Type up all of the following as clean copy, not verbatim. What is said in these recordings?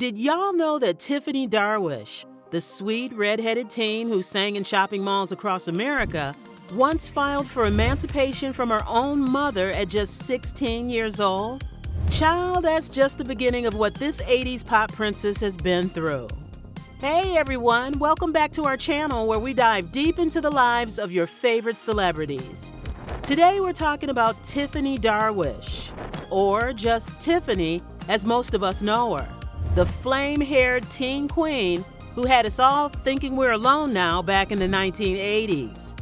Did y'all know that Tiffany Darwish, the sweet red-headed teen who sang in shopping malls across America, once filed for emancipation from her own mother at just 16 years old? Child, that's just the beginning of what this 80s pop princess has been through. Hey everyone, welcome back to our channel where we dive deep into the lives of your favorite celebrities. Today we're talking about Tiffany Darwish, or just Tiffany as most of us know her, the flame-haired teen queen who had us all thinking we're alone now back in the 1980s.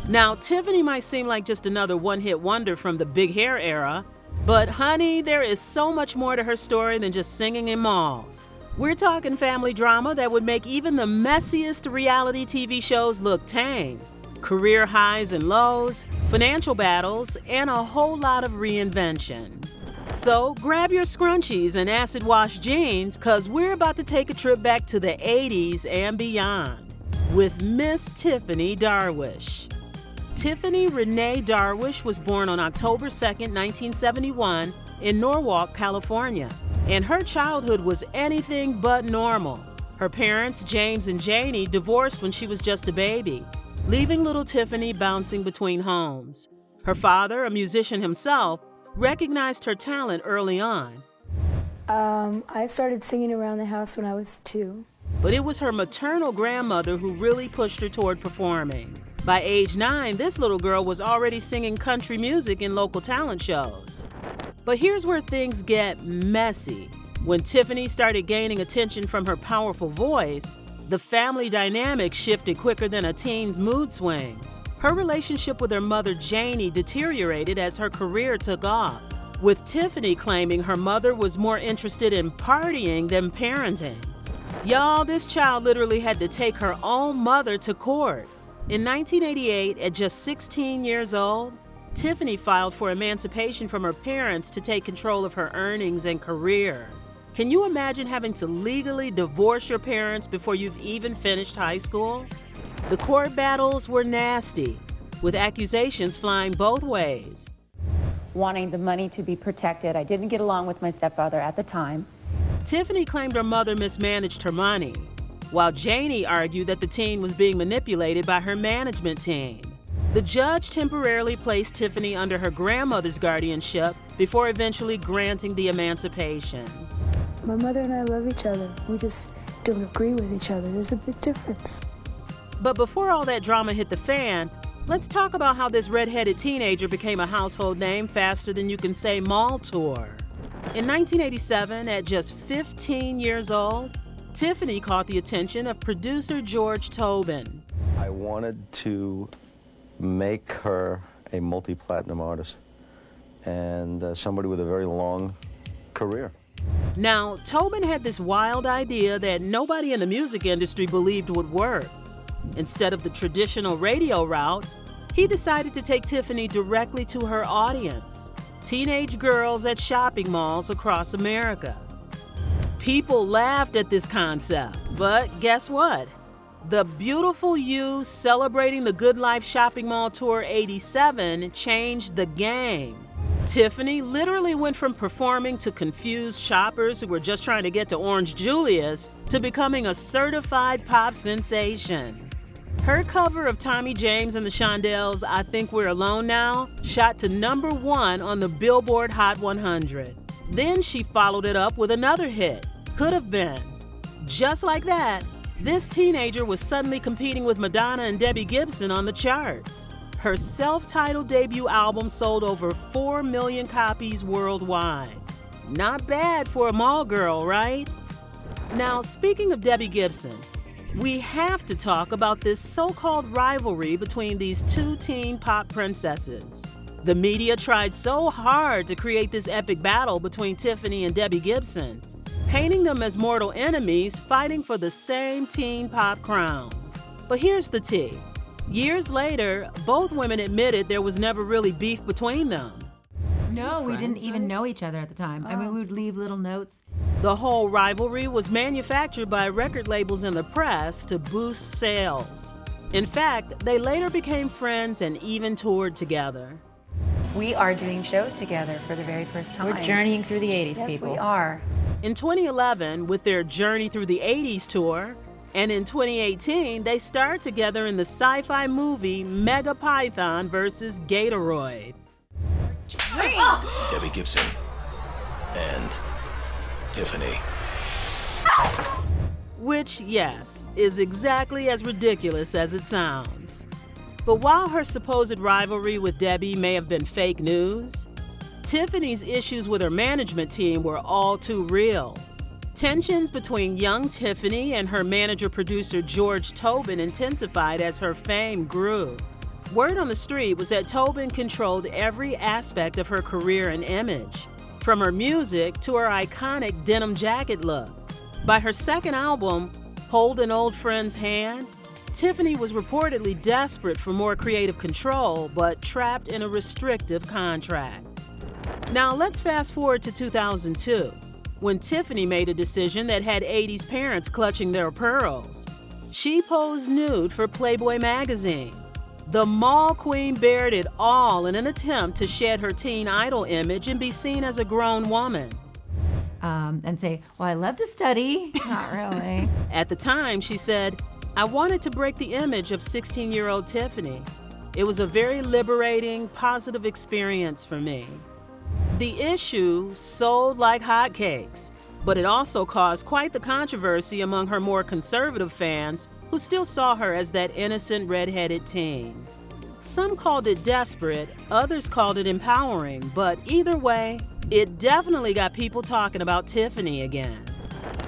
Now, Tiffany might seem like just another one-hit wonder from the big hair era, but honey, there is so much more to her story than just singing in malls. We're talking family drama that would make even the messiest reality TV shows look tame, career highs and lows, financial battles, and a whole lot of reinvention. So grab your scrunchies and acid-wash jeans, cause we're about to take a trip back to the 80s and beyond with Miss Tiffany Darwish. Tiffany Renee Darwish was born on October 2nd, 1971 in Norwalk, California, and her childhood was anything but normal. Her parents, James and Janie, divorced when she was just a baby, leaving little Tiffany bouncing between homes. Her father, a musician himself, recognized her talent early on. I started singing around the house when I was 2. But it was her maternal grandmother who really pushed her toward performing. By age 9, this little girl was already singing country music in local talent shows. But here's where things get messy. When Tiffany started gaining attention from her powerful voice, the family dynamic shifted quicker than a teen's mood swings. Her relationship with her mother, Janie, deteriorated as her career took off, with Tiffany claiming her mother was more interested in partying than parenting. Y'all, this child literally had to take her own mother to court. In 1988, at just 16 years old, Tiffany filed for emancipation from her parents to take control of her earnings and career. Can you imagine having to legally divorce your parents before you've even finished high school? The court battles were nasty, with accusations flying both ways. Wanting the money to be protected. I didn't get along with my stepfather at the time. Tiffany claimed her mother mismanaged her money, while Janie argued that the teen was being manipulated by her management team. The judge temporarily placed Tiffany under her grandmother's guardianship before eventually granting the emancipation. My mother and I love each other. We just don't agree with each other. There's a big difference. But before all that drama hit the fan, let's talk about how this red-headed teenager became a household name faster than you can say mall tour. In 1987, at just 15 years old, Tiffany caught the attention of producer George Tobin. I wanted to make her a multi-platinum artist and somebody with a very long career. Now, Tobin had this wild idea that nobody in the music industry believed would work. Instead of the traditional radio route, he decided to take Tiffany directly to her audience, teenage girls at shopping malls across America. People laughed at this concept, but guess what? The Beautiful You Celebrating the Good Life Shopping Mall Tour 87 changed the game. Tiffany literally went from performing to confused shoppers who were just trying to get to Orange Julius to becoming a certified pop sensation. Her cover of Tommy James and the Shondells' I Think We're Alone Now shot to #1 on the Billboard Hot 100. Then she followed it up with another hit, Could Have Been. Just like that, this teenager was suddenly competing with Madonna and Debbie Gibson on the charts. Her self-titled debut album sold over 4 million copies worldwide. Not bad for a mall girl, right? Now, speaking of Debbie Gibson, we have to talk about this so-called rivalry between these two teen pop princesses. The media tried so hard to create this epic battle between Tiffany and Debbie Gibson, painting them as mortal enemies fighting for the same teen pop crown. But here's the tea. Years later, both women admitted there was never really beef between them. No, we didn't even know each other at the time. I mean, we would leave little notes. The whole rivalry was manufactured by record labels and the press to boost sales. In fact, they later became friends and even toured together. We are doing shows together for the very first time. We're journeying through the 80s, yes, people. We are. In 2011, with their Journey Through the 80s tour, and in 2018, they starred together in the sci-fi movie Mega Python vs. Gatoroid. Debbie Gibson and Tiffany. Which, yes, is exactly as ridiculous as it sounds. But while her supposed rivalry with Debbie may have been fake news, Tiffany's issues with her management team were all too real. Tensions between young Tiffany and her manager-producer George Tobin intensified as her fame grew. Word on the street was that Tobin controlled every aspect of her career and image, from her music to her iconic denim jacket look. By her second album, Hold an Old Friend's Hand, Tiffany was reportedly desperate for more creative control, but trapped in a restrictive contract. Now let's fast forward to 2002, when Tiffany made a decision that had 80s parents clutching their pearls. She posed nude for Playboy magazine. The mall queen bared it all in an attempt to shed her teen idol image and be seen as a grown woman. And say, well, I love to study. Not really. At the time, she said, I wanted to break the image of 16-year-old Tiffany. It was a very liberating, positive experience for me. The issue sold like hotcakes, but it also caused quite the controversy among her more conservative fans who still saw her as that innocent redheaded teen. Some called it desperate, others called it empowering, but either way, it definitely got people talking about Tiffany again.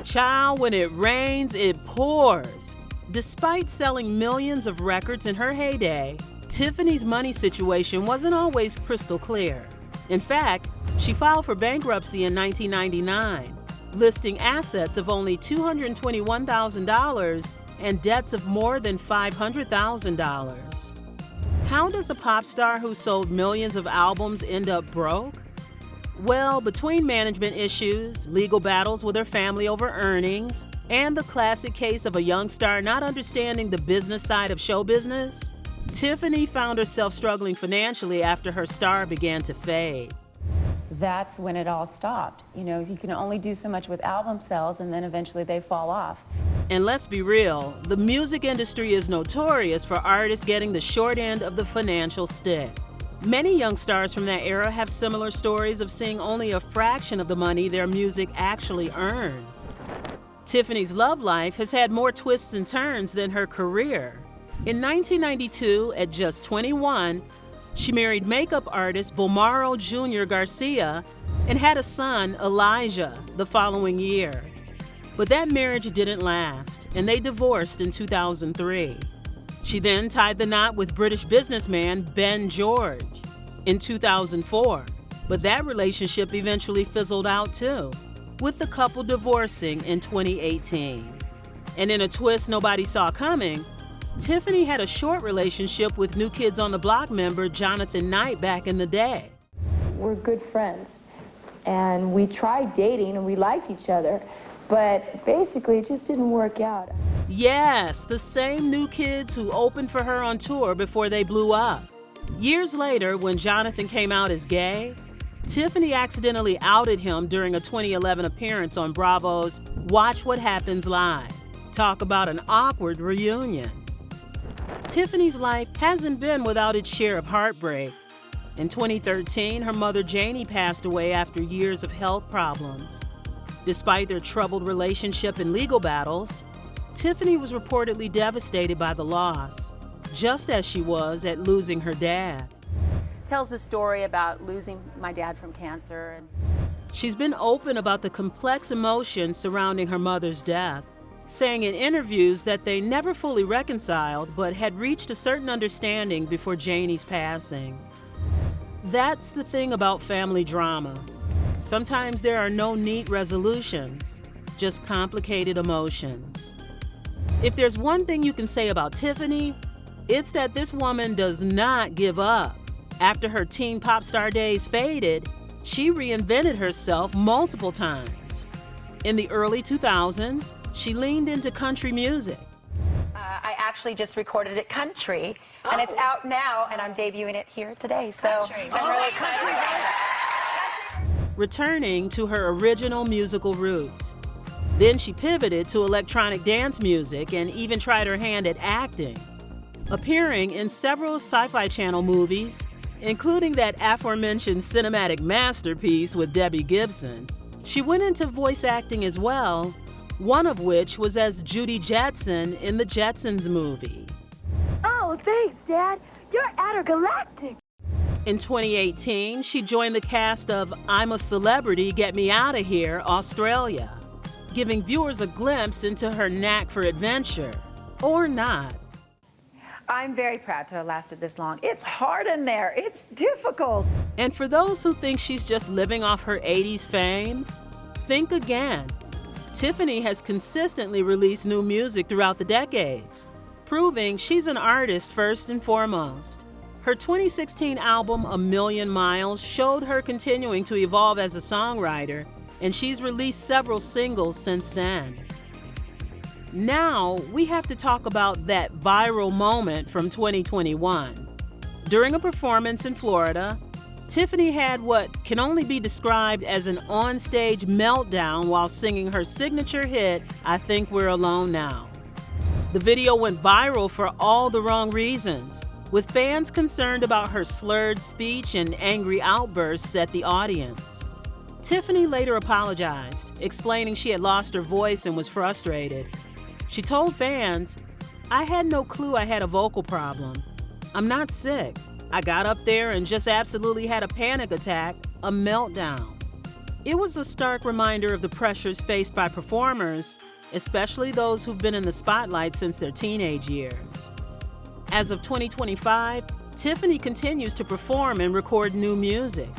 Child, when it rains, it pours. Despite selling millions of records in her heyday, Tiffany's money situation wasn't always crystal clear. In fact, she filed for bankruptcy in 1999, listing assets of only $221,000 and debts of more than $500,000. How does a pop star who sold millions of albums end up broke? Well, between management issues, legal battles with her family over earnings, and the classic case of a young star not understanding the business side of show business, Tiffany found herself struggling financially after her star began to fade. That's when it all stopped. You know, you can only do so much with album sales, and then eventually they fall off. And let's be real, the music industry is notorious for artists getting the short end of the financial stick. Many young stars from that era have similar stories of seeing only a fraction of the money their music actually earned. Tiffany's love life has had more twists and turns than her career. In 1992, at just 21, she married makeup artist Bomaro Jr. Garcia and had a son, Elijah, the following year. But that marriage didn't last, and they divorced in 2003. She then tied the knot with British businessman Ben George in 2004, but that relationship eventually fizzled out too, with the couple divorcing in 2018. And in a twist nobody saw coming, Tiffany had a short relationship with New Kids on the Block member Jonathan Knight back in the day. We're good friends, and we tried dating and we liked each other, but basically it just didn't work out. Yes, the same New Kids who opened for her on tour before they blew up. Years later, when Jonathan came out as gay, Tiffany accidentally outed him during a 2011 appearance on Bravo's Watch What Happens Live. Talk about an awkward reunion. Tiffany's life hasn't been without its share of heartbreak. In 2013, her mother Janie passed away after years of health problems. Despite their troubled relationship and legal battles, Tiffany was reportedly devastated by the loss, just as she was at losing her dad. Tells the story about losing my dad from cancer. She's been open about the complex emotions surrounding her mother's death, saying in interviews that they never fully reconciled but had reached a certain understanding before Janie's passing. That's the thing about family drama. Sometimes there are no neat resolutions, just complicated emotions. If there's one thing you can say about Tiffany, it's that this woman does not give up. After her teen pop star days faded, she reinvented herself multiple times. In the early 2000s, she leaned into country music. I actually just recorded it country, and it's out now, and I'm debuting it here today. So I'm really excited about that. returning to her original musical roots. Then she pivoted to electronic dance music and even tried her hand at acting, appearing in several Sci-Fi Channel movies, including that aforementioned cinematic masterpiece with Debbie Gibson. She went into voice acting as well, one of which was as Judy Jetson in the Jetsons movie. Oh, thanks, Dad. You're intergalactic. In 2018, she joined the cast of I'm a Celebrity, Get Me Outta Here, Australia, giving viewers a glimpse into her knack for adventure, or not. I'm very proud to have lasted this long. It's hard in there. It's difficult. And for those who think she's just living off her 80s fame, think again. Tiffany has consistently released new music throughout the decades, proving she's an artist first and foremost. Her 2016 album, A Million Miles, showed her continuing to evolve as a songwriter, and she's released several singles since then. Now, we have to talk about that viral moment from 2021. During a performance in Florida, Tiffany had what can only be described as an onstage meltdown while singing her signature hit, I Think We're Alone Now. The video went viral for all the wrong reasons, with fans concerned about her slurred speech and angry outbursts at the audience. Tiffany later apologized, explaining she had lost her voice and was frustrated. She told fans, "I had no clue I had a vocal problem. I'm not sick. I got up there and just absolutely had a panic attack, a meltdown." It was a stark reminder of the pressures faced by performers, especially those who've been in the spotlight since their teenage years. As of 2025, Tiffany continues to perform and record new music.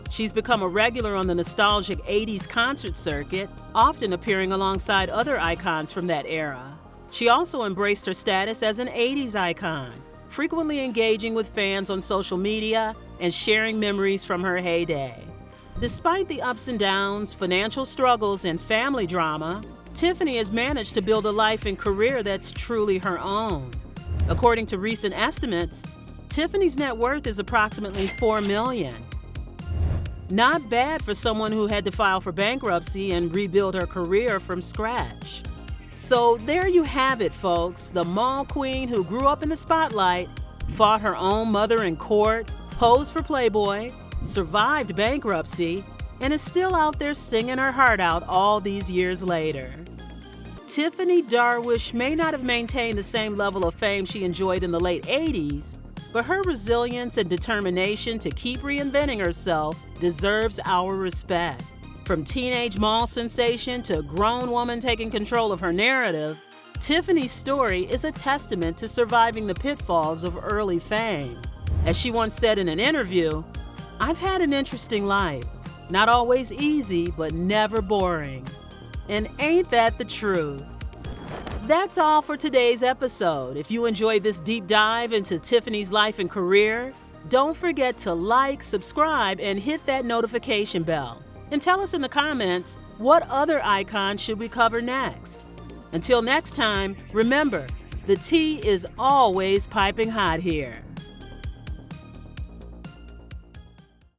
She's become a regular on the nostalgic 80s concert circuit, often appearing alongside other icons from that era. She also embraced her status as an 80s icon, frequently engaging with fans on social media and sharing memories from her heyday. Despite the ups and downs, financial struggles, and family drama, Tiffany has managed to build a life and career that's truly her own. According to recent estimates, Tiffany's net worth is approximately $4 million. Not bad for someone who had to file for bankruptcy and rebuild her career from scratch. So there you have it, folks. The mall queen who grew up in the spotlight, fought her own mother in court, posed for Playboy, survived bankruptcy, and is still out there singing her heart out all these years later. Tiffany Darwish may not have maintained the same level of fame she enjoyed in the late 80s, but her resilience and determination to keep reinventing herself deserves our respect. From teenage mall sensation to grown woman taking control of her narrative, Tiffany's story is a testament to surviving the pitfalls of early fame. As she once said in an interview, "I've had an interesting life. Not always easy, but never boring." And ain't that the truth? That's all for today's episode. If you enjoyed this deep dive into Tiffany's life and career, don't forget to like, subscribe, and hit that notification bell. And tell us in the comments, what other icon should we cover next? Until next time, remember, the tea is always piping hot here.